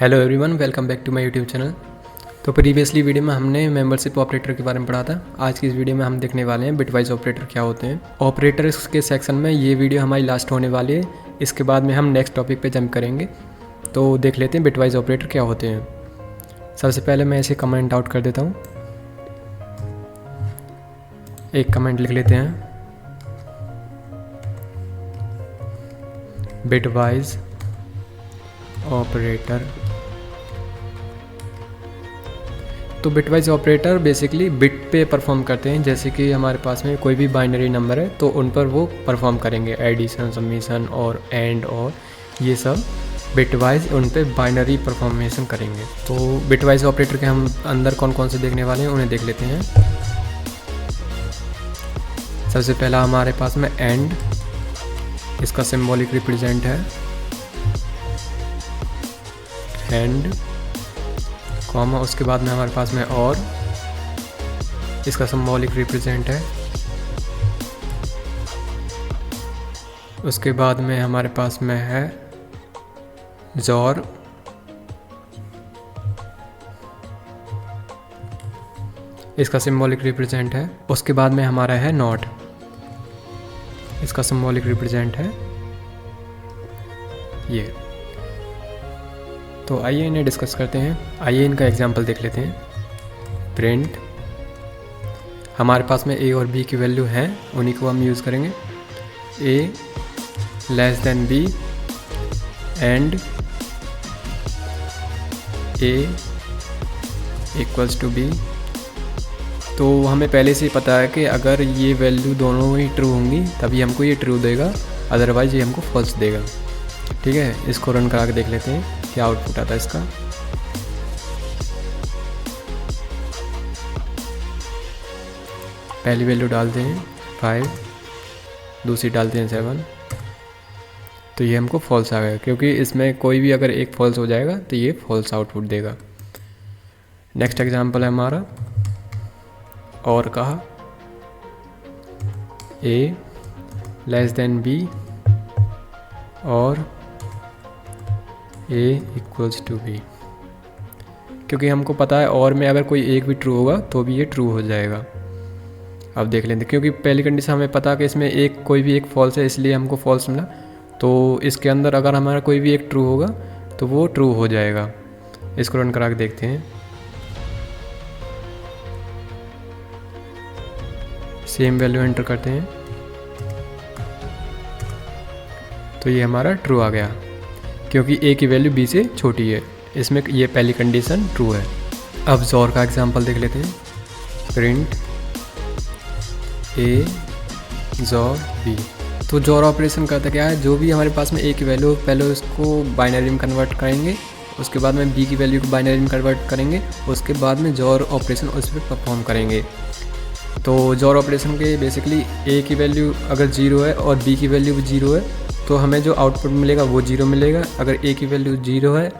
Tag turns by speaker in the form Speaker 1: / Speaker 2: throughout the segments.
Speaker 1: Hello everyone, welcome back to my YouTube channel. तो previously video में हमने membership operator के बारे में पढ़ा था। आज की इस वीडियो में हम देखने वाले हैं बिटवाइज ऑपरेटर क्या होते हैं। ऑपरेटर्स के सेक्शन में ये वीडियो हमारी लास्ट होने वाली है। इसके बाद में हम नेक्स्ट टॉपिक पे जंप करेंगे। तो देख लेते हैं बिटवाइज ऑपरेटर क्या होते हैं। सबसे पहले मैं इसे कमेंट आउट कर देता हूँ। एक कमेंट लिख लेते हैं, बिटवाइज ऑपरेटर। तो बिटवाइज ऑपरेटर बेसिकली बिट पे परफॉर्म करते हैं। जैसे कि हमारे पास में कोई भी बाइनरी नंबर है तो उन पर वो परफॉर्म करेंगे, एडिशन, समीशन और एंड और ये सब बिटवाइज उन पे बाइनरी परफॉर्मेशन करेंगे। तो बिटवाइज ऑपरेटर के हम अंदर कौन कौन से देखने वाले हैं उन्हें देख लेते हैं। सबसे पहला हमारे पास में एंड, इसका सिंबॉलिक रिप्रेजेंट है एंड, कॉमा, उसके बाद में हमारे पास में और, इसका सिंबॉलिक रिप्रेजेंट है। उसके बाद में हमारे पास में है जोर, इसका सिंबॉलिक रिप्रेजेंट है। उसके बाद में हमारा है नॉट, इसका सिंबॉलिक रिप्रेजेंट है ये। तो आइए इन्हें डिस्कस करते हैं। आइए इनका एग्जांपल देख लेते हैं। प्रिंट, हमारे पास में ए और बी की वैल्यू हैं, उन्हीं को हम यूज़ करेंगे। A less than B and A equals to B. तो हमें पहले से ही पता है कि अगर ये वैल्यू दोनों ही ट्रू होंगी तभी हमको ये ट्रू देगा, अदरवाइज ये हमको फॉल्स देगा। ठीक है, इसको रन करा के देख लेते हैं क्या आउटपुट आता है इसका। पहली वैल्यू डालते हैं 5, दूसरी डालते हैं 7। तो ये हमको फॉल्स आ गया, क्योंकि इसमें कोई भी अगर एक फॉल्स हो जाएगा तो ये फॉल्स आउटपुट देगा। नेक्स्ट एग्जांपल है हमारा और कहा, ए लेस देन बी और ए इक्वल्स टू बी। क्योंकि हमको पता है और में अगर कोई एक भी ट्रू होगा तो भी ये ट्रू हो जाएगा। अब देख लेते हैं, क्योंकि पहली कंडीशन हमें पता है कि इसमें एक कोई भी एक फॉल्स है, इसलिए हमको फॉल्स मिला। तो इसके अंदर अगर हमारा कोई भी एक ट्रू होगा तो वो ट्रू हो जाएगा। इसको रन करा के देखते हैं। सेम वैल्यू एंटर करते हैं तो ये हमारा ट्रू आ गया, क्योंकि ए की वैल्यू बी से छोटी है। इसमें ये पहली कंडीशन ट्रू है। अब जोर का एग्जांपल देख लेते हैं। प्रिंट ए जोर बी। तो जोर ऑपरेशन करता क्या है, जो भी हमारे पास में ए की वैल्यू, पहले उसको बाइनरी में कन्वर्ट करेंगे, उसके बाद में बी की वैल्यू को बाइनरी में कन्वर्ट करेंगे, उसके बाद में जोर ऑपरेशन उस पर परफॉर्म करेंगे। तो जोर ऑपरेशन के बेसिकली ए की वैल्यू अगर 0 है और बी की वैल्यू भी 0 है तो हमें जो आउटपुट मिलेगा वो 0 मिलेगा। अगर ए की वैल्यू 0 है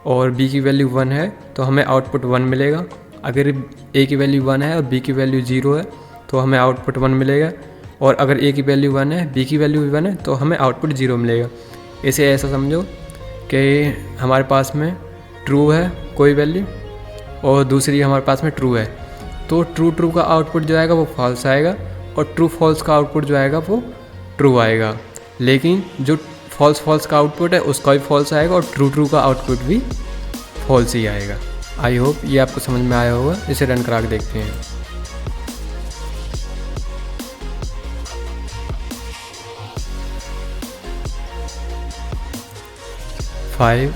Speaker 1: और बी की वैल्यू 1 है तो हमें आउटपुट 1 मिलेगा। अगर ए की वैल्यू 1 है और बी की वैल्यू 0 है तो हमें आउटपुट 1 मिलेगा। और अगर ए की वैल्यू 1 है, बी की वैल्यू 1 है तो हमें आउटपुट 0 मिलेगा। इसे ऐसा समझो कि हमारे पास में ट्रू है कोई वैल्यू और दूसरी हमारे पास में ट्रू है, तो ट्रू का आउटपुट जो आएगा वो फॉल्स आएगा और ट्रू फॉल्स का आउटपुट जो आएगा वो ट्रू आएगा। लेकिन जो फॉल्स का आउटपुट है उसका भी फॉल्स आएगा और ट्रू का आउटपुट भी फॉल्स ही आएगा। आई होप ये आपको समझ में आया होगा। इसे रन करा के देखते हैं। फाइव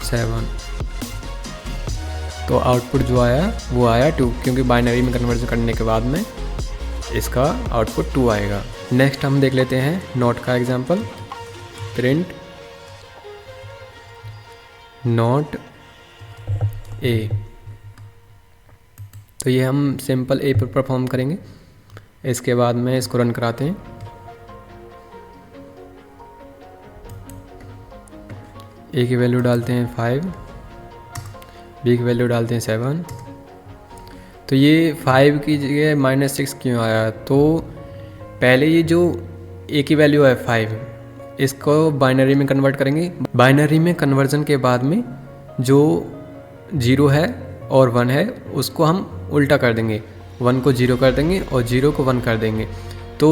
Speaker 1: 7। तो आउटपुट जो आया वो आया 2, क्योंकि बाइनरी में कन्वर्जन करने के बाद में इसका आउटपुट 2 आएगा। नेक्स्ट हम देख लेते हैं नॉट का एग्जांपल। Print not a. तो ये हम सिंपल ए पर परफॉर्म करेंगे। इसके बाद में इसको रन कराते हैं। ए की वैल्यू डालते हैं 5, बी की वैल्यू डालते हैं 7। तो ये 5 की जगह -6 क्यों आया, तो पहले ये जो ए की वैल्यू है 5, इसको बाइनरी में कन्वर्ट करेंगे। बाइनरी में कन्वर्जन के बाद में जो 0 है और 1 है उसको हम उल्टा कर देंगे, 1 को 0 कर देंगे और 0 को 1 कर देंगे। तो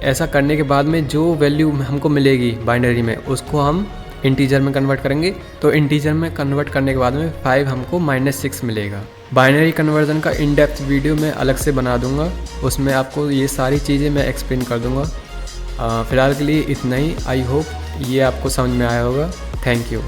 Speaker 1: ऐसा करने के बाद में जो वैल्यू हमको मिलेगी बाइनरी में उसको हम इंटीजर में कन्वर्ट करेंगे। तो इंटीजर में कन्वर्ट करने के बाद में 5 हमको -6 मिलेगा। बाइनरी कन्वर्जन का इन डेप्थ वीडियो मैं अलग से बना दूंगा, उसमें आपको ये सारी चीज़ें मैं एक्सप्लेन कर दूंगा। फ़िलहाल के लिए इतना ही। आई होप ये आपको समझ में आया होगा। Thank you.